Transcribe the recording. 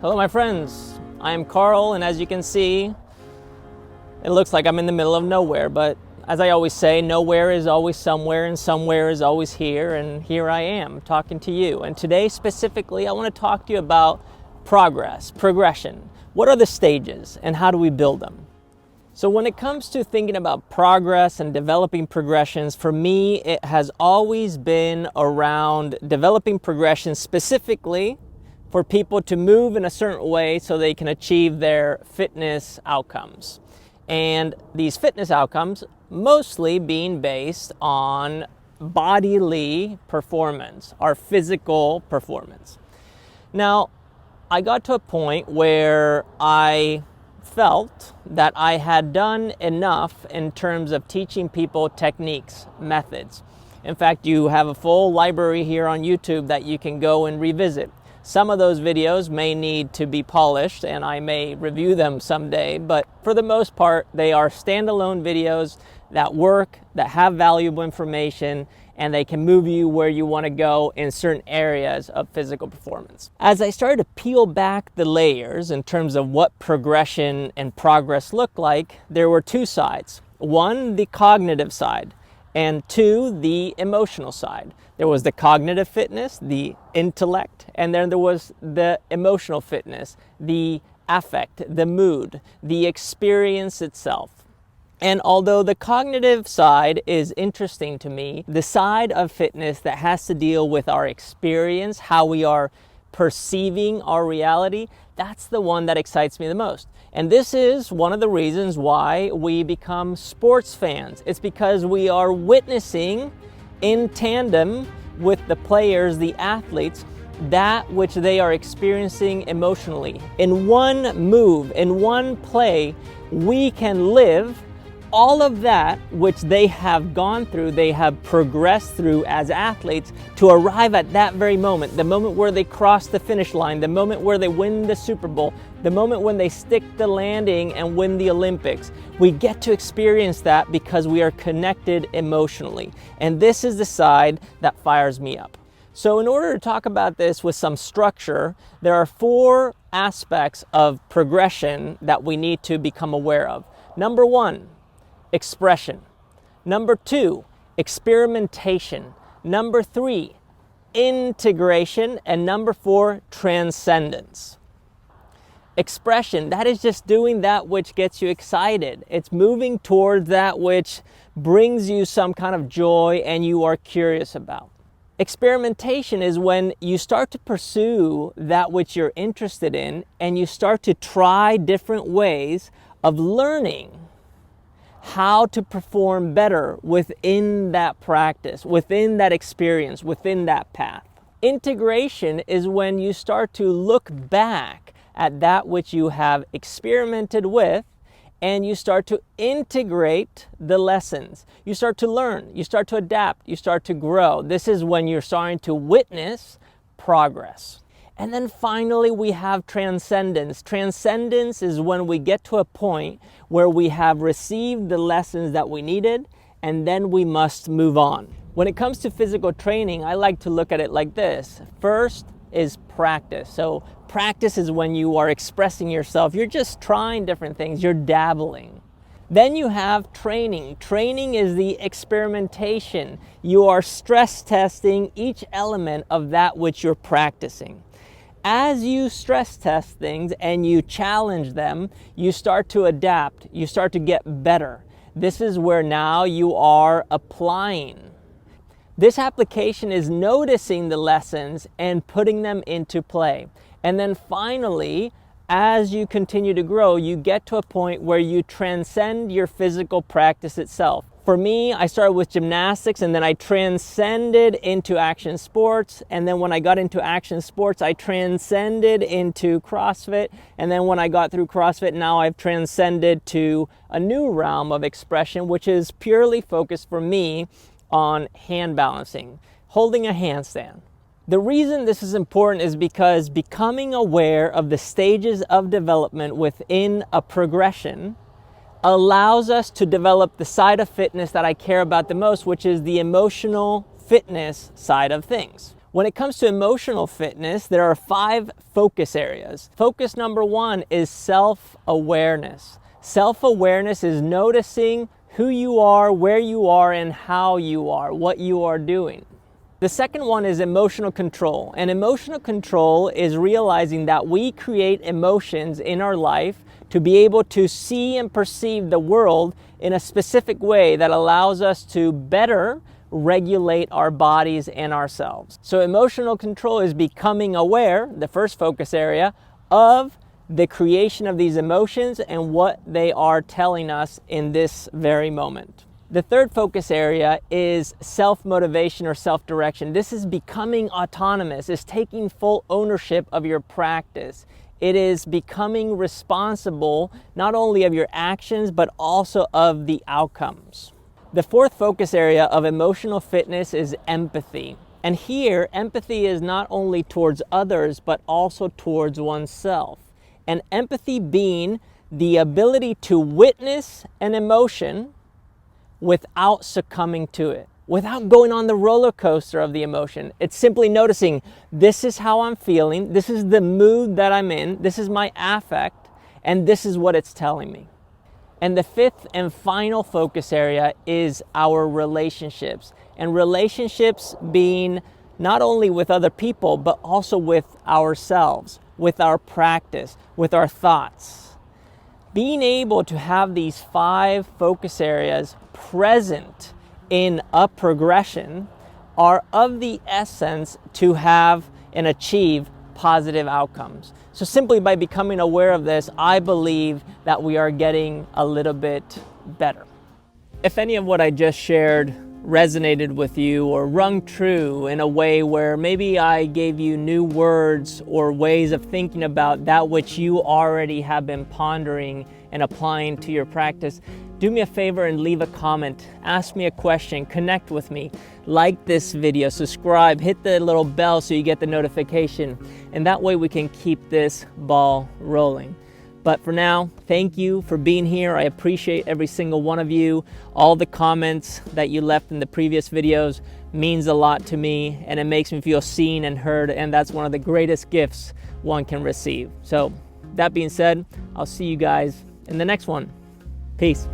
Hello my friends, I am Carl, and as you can see, it looks like I'm in the middle of nowhere, but as I always say, nowhere is always somewhere and somewhere is always here, and here I am talking to you. And today specifically, I want to talk to you about progression. What are the stages and how do we build them? So when it comes to thinking about progress and developing progressions, for me, it has always been around developing progressions specifically for people to move in a certain way so they can achieve their fitness outcomes. And these fitness outcomes mostly being based on bodily performance, our physical performance. Now, I got to a point where I felt that I had done enough in terms of teaching people techniques, methods. In fact, you have a full library here on YouTube that you can go and revisit. Some of those videos may need to be polished and I may review them someday, but for the most part, they are standalone videos that work, that have valuable information, and they can move you where you want to go in certain areas of physical performance. As I started to peel back the layers in terms of what progression and progress look like, there were two sides. One, the cognitive side, and two, the emotional side. There was the cognitive fitness, the intellect, and then there was the emotional fitness, the affect, the mood, the experience itself. And although the cognitive side is interesting to me, the side of fitness that has to deal with our experience, how we are perceiving our reality, that's the one that excites me the most. And this is one of the reasons why we become sports fans. It's because we are witnessing in tandem with the players, the athletes, that which they are experiencing emotionally. In one move, in one play, we can live all of that which they have gone through, they have progressed through as athletes to arrive at that very moment, the moment where they cross the finish line, the moment where they win the Super Bowl, the moment when they stick the landing and win the Olympics. We get to experience that because we are connected emotionally. And this is the side that fires me up. So in order to talk about this with some structure, there are four aspects of progression that we need to become aware of. Number one, expression. Number two, experimentation. Number three, integration. And number four, transcendence. Expression, that is just doing that which gets you excited. It's moving towards that which brings you some kind of joy and you are curious about. Experimentation is when you start to pursue that which you're interested in and you start to try different ways of learning how to perform better within that practice, within that experience, within that path. Integration is when you start to look back at that which you have experimented with and you start to integrate the lessons. You start to learn, you start to adapt, you start to grow. This is when you're starting to witness progress. And then finally, we have transcendence. Transcendence is when we get to a point where we have received the lessons that we needed, and then we must move on. When it comes to physical training, I like to look at it like this. First is practice. So practice is when you are expressing yourself. You're just trying different things. You're dabbling. Then you have training. Training is the experimentation. You are stress testing each element of that which you're practicing. As you stress test things and you challenge them, you start to adapt, you start to get better. This is where now you are applying. This application is noticing the lessons and putting them into play. And then finally, as you continue to grow, you get to a point where you transcend your physical practice itself. For me, I started with gymnastics and then I transcended into action sports. And then when I got into action sports, I transcended into CrossFit. And then when I got through CrossFit, now I've transcended to a new realm of expression, which is purely focused for me on hand balancing, holding a handstand. The reason this is important is because becoming aware of the stages of development within a progression allows us to develop the side of fitness that I care about the most, which is the emotional fitness side of things. When it comes to emotional fitness, there are 5 focus areas. Focus number 1 is self-awareness. Self-awareness is noticing who you are, where you are, and how you are, what you are doing. The second one is emotional control. And emotional control is realizing that we create emotions in our life to be able to see and perceive the world in a specific way that allows us to better regulate our bodies and ourselves. So emotional control is becoming aware, the first focus area, of the creation of these emotions and what they are telling us in this very moment. The third focus area is self-motivation or self-direction. This is becoming autonomous. It's taking full ownership of your practice. It is becoming responsible not only of your actions, but also of the outcomes. The fourth focus area of emotional fitness is empathy. And here, empathy is not only towards others, but also towards oneself. And empathy being the ability to witness an emotion without succumbing to it, without going on the roller coaster of the emotion. It's simply noticing, this is how I'm feeling, this is the mood that I'm in, this is my affect, and this is what it's telling me. And the fifth and final focus area is our relationships. And relationships being not only with other people, but also with ourselves, with our practice, with our thoughts. Being able to have these 5 focus areas present in a progression are of the essence to have and achieve positive outcomes. So simply by becoming aware of this, I believe that we are getting a little bit better. If any of what I just shared resonated with you or rung true in a way where maybe I gave you new words or ways of thinking about that which you already have been pondering and applying to your practice, do me a favor and leave a comment. Ask me a question, connect with me, like this video, subscribe, hit the little bell so you get the notification, and that way we can keep this ball rolling. But for now, thank you for being here. I appreciate every single one of you. All the comments that you left in the previous videos means a lot to me, and it makes me feel seen and heard, and that's one of the greatest gifts one can receive. So that being said, I'll see you guys in the next one. Peace.